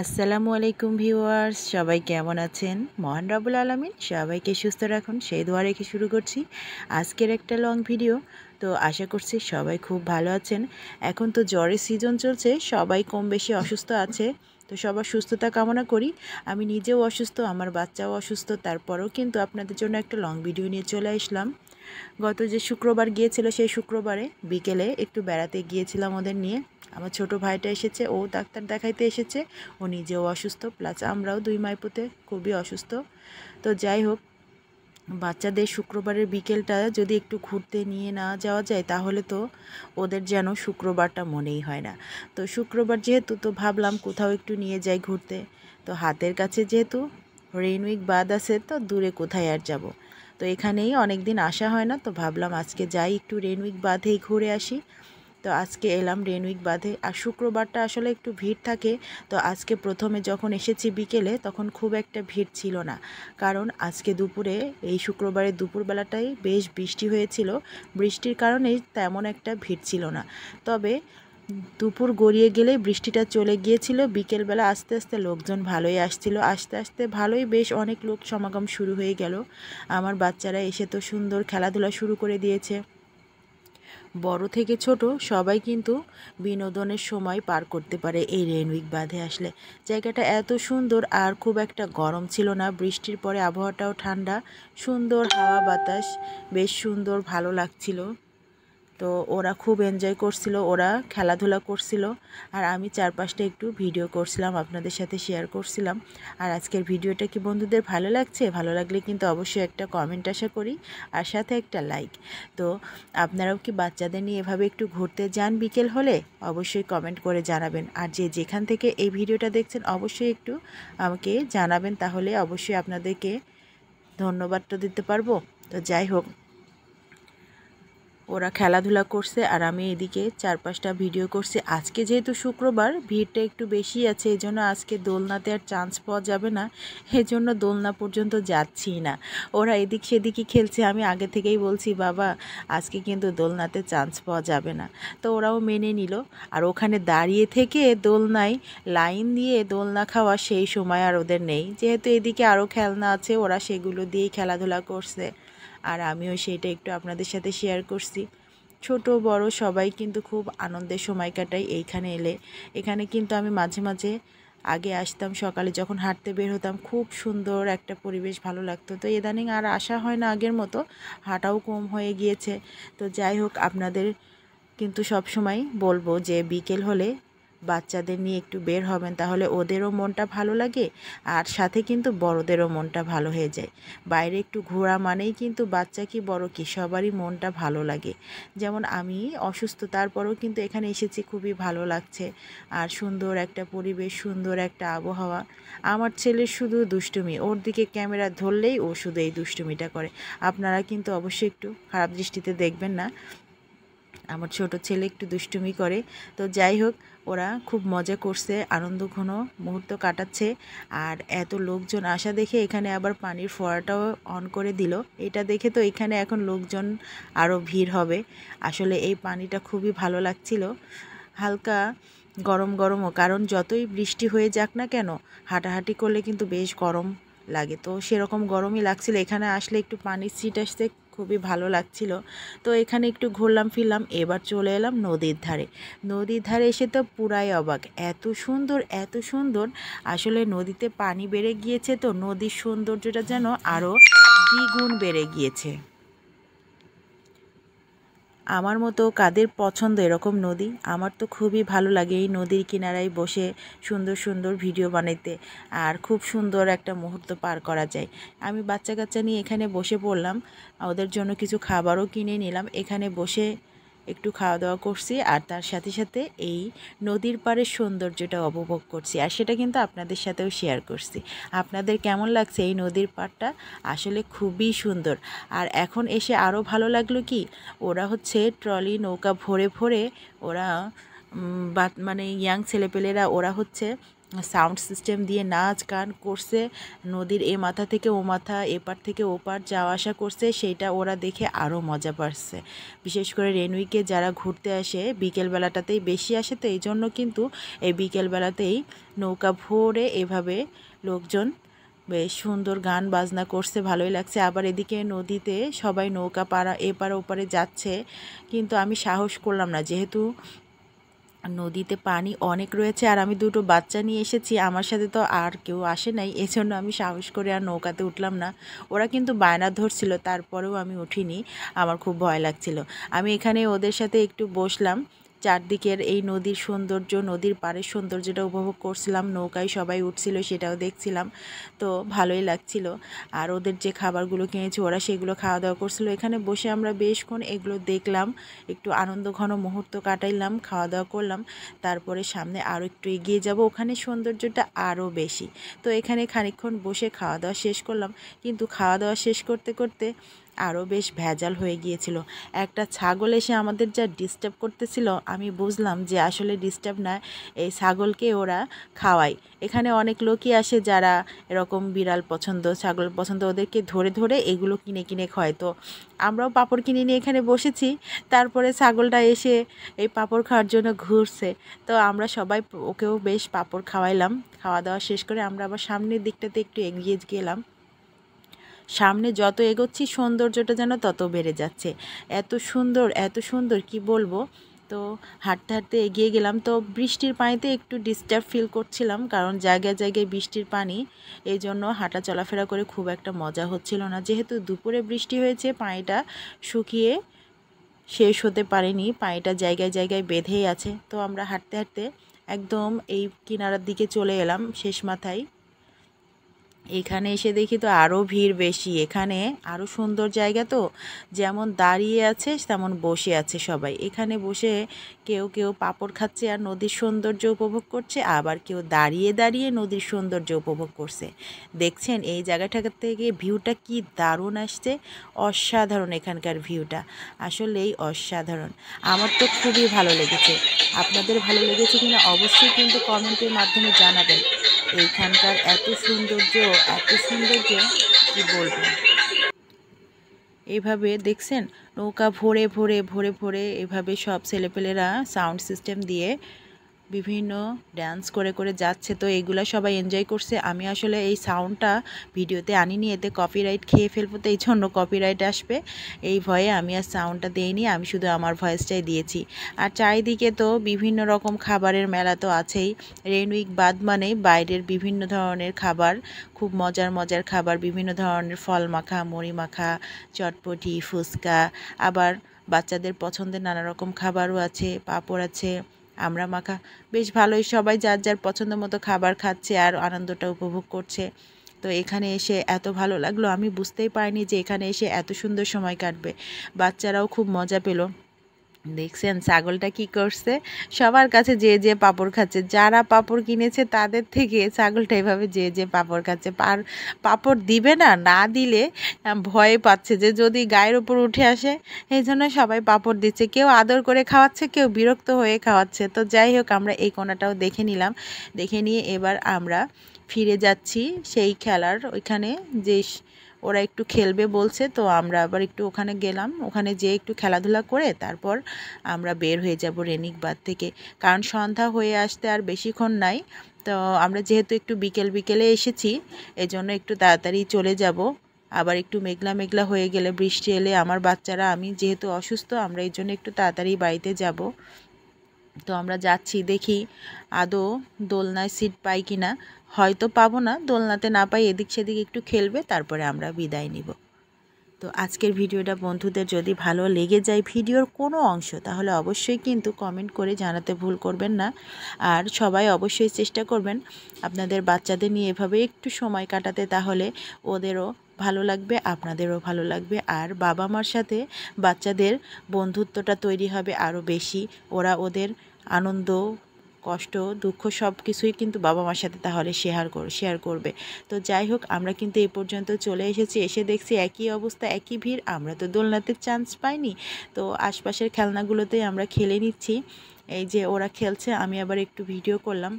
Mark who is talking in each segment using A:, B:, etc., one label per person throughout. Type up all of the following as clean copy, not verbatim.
A: আসসালামু আলাইকুম ভিউয়ার্স, সবাই কেমন আছেন? মহান রব্বুল আলামিন সবাইকে সুস্থ রাখুন সেই দোয়া রেখে শুরু করছি আজকের একটা লং ভিডিও। তো আশা করছি সবাই খুব ভালো আছেন। এখন তো জ্বরের সিজন চলছে, সবাই কম বেশি অসুস্থ আছে। তো সবার সুস্থতা কামনা করি। আমি নিজেও অসুস্থ, আমার বাচ্চাও অসুস্থ, তারপরেও কিন্তু আপনাদের জন্য একটা লং ভিডিও নিয়ে চলে আসলাম। গত যে শুক্রবার গিয়েছিল সেই শুক্রবারে বিকেলে একটু বেড়াতে গিয়েছিলাম ওদের নিয়ে। আমার ছোট ভাইটা এসেছে, ও ডাক্তার দেখাইতে এসেছে, ও নিজেও অসুস্থ, প্লাস আমরাও দুই মাইপুতে খুবই অসুস্থ। তো যাই হোক, বাচ্চাদের শুক্রবারের বিকেলটা যদি একটু ঘুরতে নিয়ে না যাওয়া যায় তাহলে তো ওদের যেন শুক্রবারটা মনেই হয় না। তো শুক্রবার যেহেতু, তো ভাবলাম কোথাও একটু নিয়ে যাই ঘুরতে। তো হাতের কাছে যেহেতু রেইনউইক বাঁধ আছে, তো দূরে কোথায় আর যাব। তো এখানেই অনেক দিন আসা হয় না, তো ভাবলাম আজকে যাই একটু রেইনউইক বাঁধেই ঘুরে আসি। তো আজকে এলাম রেইনউইক বাঁধে। আর শুক্রবারটা আসলে একটু ভিড় থাকে। তো আজকে প্রথমে যখন এসেছি বিকেলে তখন খুব একটা ভিড় ছিল না, কারণ আজকে দুপুরে, এই শুক্রবারের দুপুরবেলাটাই বেশ বৃষ্টি হয়েছিল। বৃষ্টির কারণেই তেমন একটা ভিড় ছিল না। তবে দুপুর গড়িয়ে গেলে বৃষ্টিটা চলে গিয়েছিল। বিকেলবেলা আস্তে আস্তে লোকজন ভালোই আসছিল, আস্তে আস্তে ভালোই বেশ অনেক লোক সমাগম শুরু হয়ে গেল। আমার বাচ্চারা এসে তো সুন্দর খেলাধুলা শুরু করে দিয়েছে। বড় থেকে ছোট সবাই কিন্তু বিনোদনের সময় পার করতে পারে এই রেইনউইক বাঁধে আসলে। জায়গাটা এত সুন্দর, আর খুব একটা গরম ছিল না। বৃষ্টির পরে আবহাওয়াটাও ঠান্ডা, সুন্দর হাওয়া বাতাস, বেশ সুন্দর ভালো লাগছিল। তো ওরা খুব এনজয় করছিল, ওরা খেলাধুলা করছিল, আর আমি চারপাশটা একটু ভিডিও করছিলাম, আপনাদের সাথে শেয়ার করছিলাম। আর আজকের ভিডিওটা কি বন্ধুদের ভালো লাগছে? ভালো লাগলে কিন্তু অবশ্যই একটা কমেন্ট আশা করি, আর সাথে একটা লাইক। তো আপনারাও কি বাচ্চাদের নিয়ে এভাবে একটু ঘুরতে যান বিকেল হলে? অবশ্যই কমেন্ট করে জানাবেন। আর যেখান থেকে এই ভিডিওটা দেখছেন অবশ্যই একটু আমাকে জানাবেন, তাহলে অবশ্যই আপনাদেরকে ধন্যবাদ তো দিতে পারবো। তো যাই হোক, ওরা খেলাধুলা করছে আর আমি এদিকে চারপাশটা ভিডিও করছি। আজকে যেহেতু শুক্রবার, ভিড়টা একটু বেশি আছে, এই জন্য আজকে দোলনাতে আর চান্স পাওয়া যাবে না, এজন্য দোলনা পর্যন্ত যাচ্ছি না। ওরা এদিক সেদিকই খেলছে, আমি আগে থেকেই বলছি বাবা আজকে কিন্তু দোলনাতে চান্স পাওয়া যাবে না। তো ওরাও মেনে নিল। আর ওখানে দাঁড়িয়ে থেকে দোলনায় লাইন দিয়ে দোলনা খাওয়া সেই সময় আর ওদের নেই, যেহেতু এদিকে আরও খেলনা আছে, ওরা সেগুলো দিয়েই খেলাধুলা করছে। আর আমিও সেটা একটু আপনাদের সাথে শেয়ার করছি। ছোট বড় সবাই কিন্তু খুব আনন্দের সময় কাটাই এইখানে এলে। এখানে কিন্তু আমি মাঝে মাঝে আগে আসতাম, সকালে যখন হাঁটতে বের হতাম, খুব সুন্দর একটা পরিবেশ, ভালো লাগতো। তো ইদানিং আর আসা হয় না আগের মতো, হাঁটাও কম হয়ে গিয়েছে। তো যাই হোক, আপনাদের কিন্তু সব সময় বলবো যে বিকেল হলে বাচ্চাদের নিয়ে একটু বের হবেন, তাহলে ওদেরও মনটা ভালো লাগে, আর সাথে কিন্তু বড়দেরও মনটা ভালো হয়ে যায়। বাইরে একটু ঘোরা মানেই কিন্তু বাচ্চা কি বড় কি সবারই মনটা ভালো লাগে। যেমন আমি অসুস্থ, তারপরেও কিন্তু এখানে এসেছি, খুবই ভালো লাগছে। আর সুন্দর একটা পরিবেশ, সুন্দর একটা আবহাওয়া। আমার ছেলের শুধু দুষ্টুমি, ওর দিকে ক্যামেরা ধরলেই ও শুধু এই দুষ্টুমিটা করে। আপনারা কিন্তু অবশ্যই একটু খারাপ দৃষ্টিতে দেখবেন না, আমার ছোট ছেলে একটু দুষ্টুমি করে। তো যাই হোক, ওরা খুব মজা করছে, আনন্দঘন মুহূর্ত কাটাচ্ছে। আর এত লোকজন আসা দেখে এখানে আবার পানির ফোয়ারাটাও অন করে দিল। এটা দেখে তো এখানে এখন লোকজন আরও ভিড় হবে। আসলে এই পানিটা খুবই ভালো লাগছিল, হালকা গরম গরমও, কারণ যতই বৃষ্টি হয়ে যাক না কেন হাঁটাহাঁটি করলে কিন্তু বেশ গরম লাগে। তো সেরকম গরমই লাগছিল, এখানে আসলে একটু পানির সিট আসতে খুবই ভালো লাগছিল। তো এখানে একটু ঘুরলাম ফিরলাম, এবার চলে এলাম নদীর ধারে। নদীর ধারে এসে তো পুরাই অবাক, এত সুন্দর এত সুন্দর। আসলে নদীতে পানি বেড়ে গিয়েছে, তো নদীর সৌন্দর্যটা যেন আরও দ্বিগুণ বেড়ে গিয়েছে। আমার মতো কাদের পছন্দ এরকম নদী? আমার তো খুবই ভালো লাগে এই নদীর কিনারায় বসে সুন্দর সুন্দর ভিডিও বানাইতে, আর খুব সুন্দর একটা মুহূর্ত পার করা যায়। আমি বাচ্চা কাচ্চা নিয়ে এখানে বসে পড়লাম, ওদের জন্য কিছু খাবারও কিনে নিলাম, এখানে বসে একটু খাওয়া দাওয়া করছি, আর তার সাথে সাথে এই নদীর পাড়ের সৌন্দর্যটা উপভোগ করছি, আর সেটা কিন্তু আপনাদের সাথেও শেয়ার করছি। আপনাদের কেমন লাগছে এই নদীর পাড়টা? আসলে খুবই সুন্দর। আর এখন এসে আরও ভালো লাগলো কি, ওরা হচ্ছে ট্রলি নৌকা ভরে ভরে ওরা মানে ইয়াং ছেলেপেলেরা ওরা হচ্ছে সাউন্ড সিস্টেম দিয়ে নাচ গান করছে, নদীর এ মাথা থেকে ও মাথা, এপার থেকে ওপার যাওয়া আসা করছে, সেইটা ওরা দেখে আরও মজা পাচ্ছে। বিশেষ করে রেনউইকে যারা ঘুরতে আসে বিকেলবেলাটাতেই বেশি আসে, তো এই জন্য কিন্তু এই বিকেলবেলাতেই নৌকা ভরে এভাবে লোকজন বেশ সুন্দর গান বাজনা করছে, ভালোই লাগছে। আবার এদিকে নদীতে সবাই নৌকা পাড়া এপার ওপারে যাচ্ছে, কিন্তু আমি সাহস করলাম না, যেহেতু নদীতে পানি অনেক রয়েছে আর আমি দুটো বাচ্চা নিয়ে এসেছি, আমার সাথে তো আর কেউ আসে নাই, এজন্য আমি সাহস করে আর নৌকাতে উঠলাম না। ওরা কিন্তু বায়না ধরছিল, তারপরেও আমি উঠিনি, আমার খুব ভয় লাগছিল। আমি এখানে ওদের সাথে একটু বসলাম, চারদিকের এই নদীর সৌন্দর্য, নদীর পাড়ের সৌন্দর্যটা উপভোগ করছিলাম, নৌকায় সবাই উঠছিল সেটাও দেখছিলাম, তো ভালোই লাগছিল। আর ওদের যে খাবারগুলো কিনেছি ওরা সেগুলো খাওয়া দাওয়া করছিল, এখানে বসে আমরা বেশক্ষণ এগুলো দেখলাম, একটু আনন্দঘন মুহূর্ত কাটাইলাম, খাওয়া দাওয়া করলাম। তারপরে সামনে আরও একটু এগিয়ে যাব, ওখানে সৌন্দর্যটা আরও বেশি। তো এখানে খানিকক্ষণ বসে খাওয়া দাওয়া শেষ করলাম, কিন্তু খাওয়া দাওয়া শেষ করতে করতে আরও বেশ ভেজাল হয়ে গিয়েছিল। একটা ছাগল এসে আমাদের যা ডিস্টার্ব করতেছিল, আমি বুঝলাম যে আসলে ডিস্টার্ব না, এই ছাগলকে ওরা খাওয়ায়। এখানে অনেক লোকই আসে যারা এরকম বিড়াল পছন্দ, ছাগল পছন্দ, ওদেরকে ধরে ধরে এগুলো কিনে কিনে খায়। তো আমরাও পাঁপড় কিনে নিয়ে এখানে বসেছি, তারপরে ছাগলটা এসে এই পাঁপড় খাওয়ার জন্য ঘুরছে, তো আমরা সবাই ওকেও বেশ পাঁপড় খাওয়াইলাম। খাওয়া দাওয়া শেষ করে আমরা আবার সামনের দিকটাতে একটু এগিয়ে গেলাম। সামনে যত এগোচ্ছি সৌন্দর্যটা যেন তত বেড়ে যাচ্ছে, এত সুন্দর এত সুন্দর কি বলবো। তো হাঁটতে হাঁটতে এগিয়ে গেলাম, তো বৃষ্টির পানিতে একটু ডিস্টার্ব ফিল করছিলাম, কারণ জায়গায় জায়গায় বৃষ্টির পানি, এই জন্য হাঁটা চলাফেরা করে খুব একটা মজা হচ্ছিল না। যেহেতু দুপুরে বৃষ্টি হয়েছে, পানিটা শুকিয়ে শেষ হতে পারেনি, পানিটা জায়গায় জায়গায় বেঁধেই আছে। তো আমরা হাঁটতে হাঁটতে একদম এই কিনারার দিকে চলে এলাম, শেষ মাথায়। এখানে এসে দেখি তো আরও ভিড় বেশি, এখানে আরও সুন্দর জায়গা, তো যেমন দাঁড়িয়ে আছে তেমন বসে আছে সবাই। এখানে বসে কেউ কেউ পাঁপড় খাচ্ছে আর নদীর সৌন্দর্য উপভোগ করছে, আবার কেউ দাঁড়িয়ে দাঁড়িয়ে নদীর সৌন্দর্য উপভোগ করছে। দেখছেন এই জায়গাটা থেকে ভিউটা কি দারুণ আসছে, অসাধারণ এখানকার ভিউটা, আসলেই অসাধারণ। আমার তো খুবই ভালো লেগেছে, আপনাদের ভালো লেগেছে কিনা অবশ্যই কিন্তু কমেন্টের মাধ্যমে জানাবেন। এইখানকার এত সৌন্দর্য, এত সৌন্দর্য কি বলবো। এইভাবে দেখছেন নৌকা ভরে ভরে ভরে ভরে এভাবে সব ছেলেপেলেরা সাউন্ড সিস্টেম দিয়ে বিভিন্ন ডান্স করে করে যাচ্ছে, তো এগুলো সবাই এনজয় করছে। আমি আসলে এই সাউন্ডটা ভিডিওতে আনিনি, এতে কপিরাইট খেয়ে ফেলবো, তো এই জন্য কপিরাইট আসবে এই ভয়ে আমি আর সাউন্ডটা দিইনি, আমি শুধু আমার ভয়েসটাই দিয়েছি। আর চারিদিকে তো বিভিন্ন রকম খাবারের মেলা তো আছেই, রেনউইক বাদ মানে বাইরের বিভিন্ন ধরনের খাবার, খুব মজার মজার খাবার, বিভিন্ন ধরনের ফল মাখা, মুড়ি মাখা, চটপটি, ফুচকা, আবার বাচ্চাদের পছন্দের নানা রকম খাবারও আছে, পাঁপড় আছে, আমরা মাখা, বেশ ভালোই, সবাই যার যার পছন্দ মতো খাবার খাচ্ছে আর আনন্দটা উপভোগ করছে। তো এখানে এসে এত ভালো লাগলো, আমি বুঝতেই পারিনি যে এখানে এসে এত সুন্দর সময় কাটবে। বাচ্চারাও খুব মজা পেল। দেখছেন ছাগলটা কি করছে, সবার কাছে যে যে পাঁপড় খাচ্ছে, যারা পাঁপড় কিনেছে তাদের থেকে ছাগলটা এভাবে যে যে পাঁপড় খাচ্ছে, পাঁপড় দিবে না, না দিলে ভয়ে পাচ্ছে যে যদি গায়ের উপর উঠে আসে, এই জন্য সবাই পাঁপড় দিচ্ছে, কেউ আদর করে খাওয়াচ্ছে, কেউ বিরক্ত হয়ে খাওয়াচ্ছে। তো যাই হোক আমরা এই কোণাটাও দেখে নিলাম, দেখে নিয়ে এবার আমরা ফিরে যাচ্ছি সেই খেলার ওইখানে, যে ওরা একটু খেলবে বলছে, তো আমরা আবার একটু ওখানে গেলাম, ওখানে যেয়ে একটু খেলাধুলা করে তারপর আমরা বের হয়ে যাব রেনিক বাঁধ থেকে, কারণ সন্ধ্যা হয়ে আসতে আর বেশিক্ষণ নাই। তো আমরা যেহেতু একটু বিকেল বিকেলে এসেছি, এজন্য একটু তাড়াতাড়ি চলে যাব। আবার একটু মেঘলা মেঘলা হয়ে গেলে, বৃষ্টি এলে আমার বাচ্চারা, আমি যেহেতু অসুস্থ, আমরা এই জন্য একটু তাড়াতাড়ি বাড়িতে যাব। তো আমরা যাচ্ছি, দেখি আদৌ দোলনায় সিট পাই কিনা, হয়তো পাবো না, দোলনাতে না পাই এদিক সেদিক একটু খেলবে, তারপরে আমরা বিদায় নিব। তো আজকের ভিডিওটা বন্ধুদের যদি ভালো লেগে যায় ভিডিওর কোনো অংশ, তাহলে অবশ্যই কিন্তু কমেন্ট করে জানাতে ভুল করবেন না। আর সবাই অবশ্যই চেষ্টা করবেন আপনাদের বাচ্চাদের নিয়ে এভাবে একটু সময় কাটাতে, তাহলে ওদেরও ভালো লাগবে, আপনাদেরও ভালো লাগবে, আর বাবা মার সাথে বাচ্চাদের বন্ধুত্বটা তৈরি হবে আরও বেশি। ওরা ওদের আনন্দ, কষ্ট, দুঃখ সব কিছুই কিন্তু বাবা মার সাথে তাহলে শেয়ার করবে। তো যাই হোক আমরা কিন্তু এই পর্যন্ত চলে এসেছি, এসে দেখছি একই অবস্থা, একই ভিড়, আমরা তো দোলনাতে চান্স পাইনি, তো আশপাশের খেলনাগুলোতেই আমরা খেলে নিচ্ছি। এই যে ওরা খেলছে, আমি আবার একটু ভিডিও করলাম।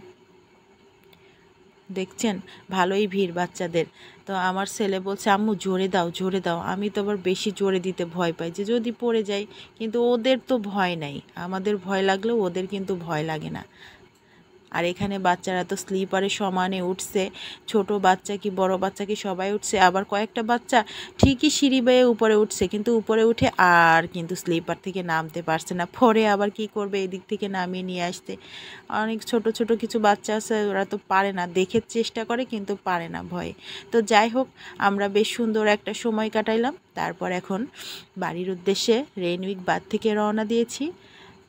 A: দেখছেন ভালোই ভিড় বাচ্চাদের। তো আমার ছেলে বলছে আম্মু জোরে দাও জোরে দাও। আমি তো আবার বেশি জোরে দিতে ভয় পাই যে যদি পড়ে যাই, কিন্তু ওদের তো ভয় নাই। আমাদের ভয় লাগলেও ওদের কিন্তু ভয় লাগে না। আর এখানে বাচ্চারা তো স্লিপারে সমানে উঠছে, ছোট বাচ্চা কি বড় বাচ্চা কি সবাই উঠছে। আবার কয়েকটা বাচ্চা ঠিকই সিঁড়ি বেয়ে উপরে উঠছে, কিন্তু উপরে উঠে আর কিন্তু স্লিপার থেকে নামতে পারছে না। পরে আবার কি করবে, এদিক থেকে নামিয়ে নিয়ে আসতে। অনেক ছোট ছোট কিছু বাচ্চা আছে, ওরা তো পারে না, দেখে চেষ্টা করে কিন্তু পারে না ভয়ে। তো যাই হোক, আমরা বেশ সুন্দর একটা সময় কাটাইলাম। তারপর এখন বাড়ির উদ্দেশ্যে রেইনউইক বাঁধ থেকে রওনা দিয়েছি।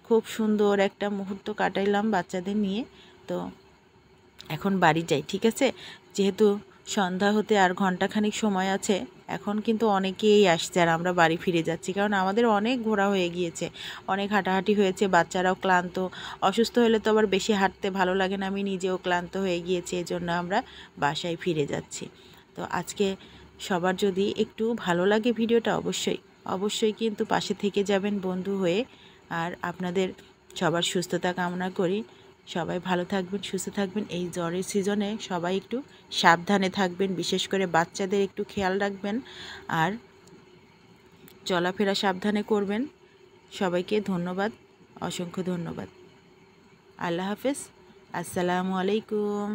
A: খুব সুন্দর একটা মুহূর্ত কাটাইলাম বাচ্চাদের নিয়ে। তো এখন বাড়ি যাই, ঠিক আছে? যেহেতু সন্ধ্যা হতে আর ঘন্টাখানিক সময় আছে, এখন কিন্তু অনেকেই আসছে আর আমরা বাড়ি ফিরে যাচ্ছি, কারণ আমাদের অনেক ঘোরা হয়ে গিয়েছে, অনেক হাঁটাহাঁটি হয়েছে, বাচ্চারাও ক্লান্ত। অসুস্থ হলে তো আবার বেশি হাঁটতে ভালো লাগে না, আমি নিজেও ক্লান্ত হয়ে গিয়েছি, এজন্য আমরা বাসায় ফিরে যাচ্ছি। তো আজকে সবার যদি একটু ভালো লাগে ভিডিওটা, অবশ্যই অবশ্যই কিন্তু পাশে থেকে যাবেন বন্ধু হয়ে। আর আপনাদের সবার সুস্থতা কামনা করি। সবাই ভালো থাকবেন, সুস্থ থাকবেন। এই জ্বরের সিজনে সবাই একটু সাবধানে থাকবেন, বিশেষ করে বাচ্চাদের একটু খেয়াল রাখবেন আর চলাফেরা সাবধানে করবেন। সবাইকে ধন্যবাদ, অসংখ্য ধন্যবাদ। আল্লাহ হাফেজ, আসসালামু আলাইকুম।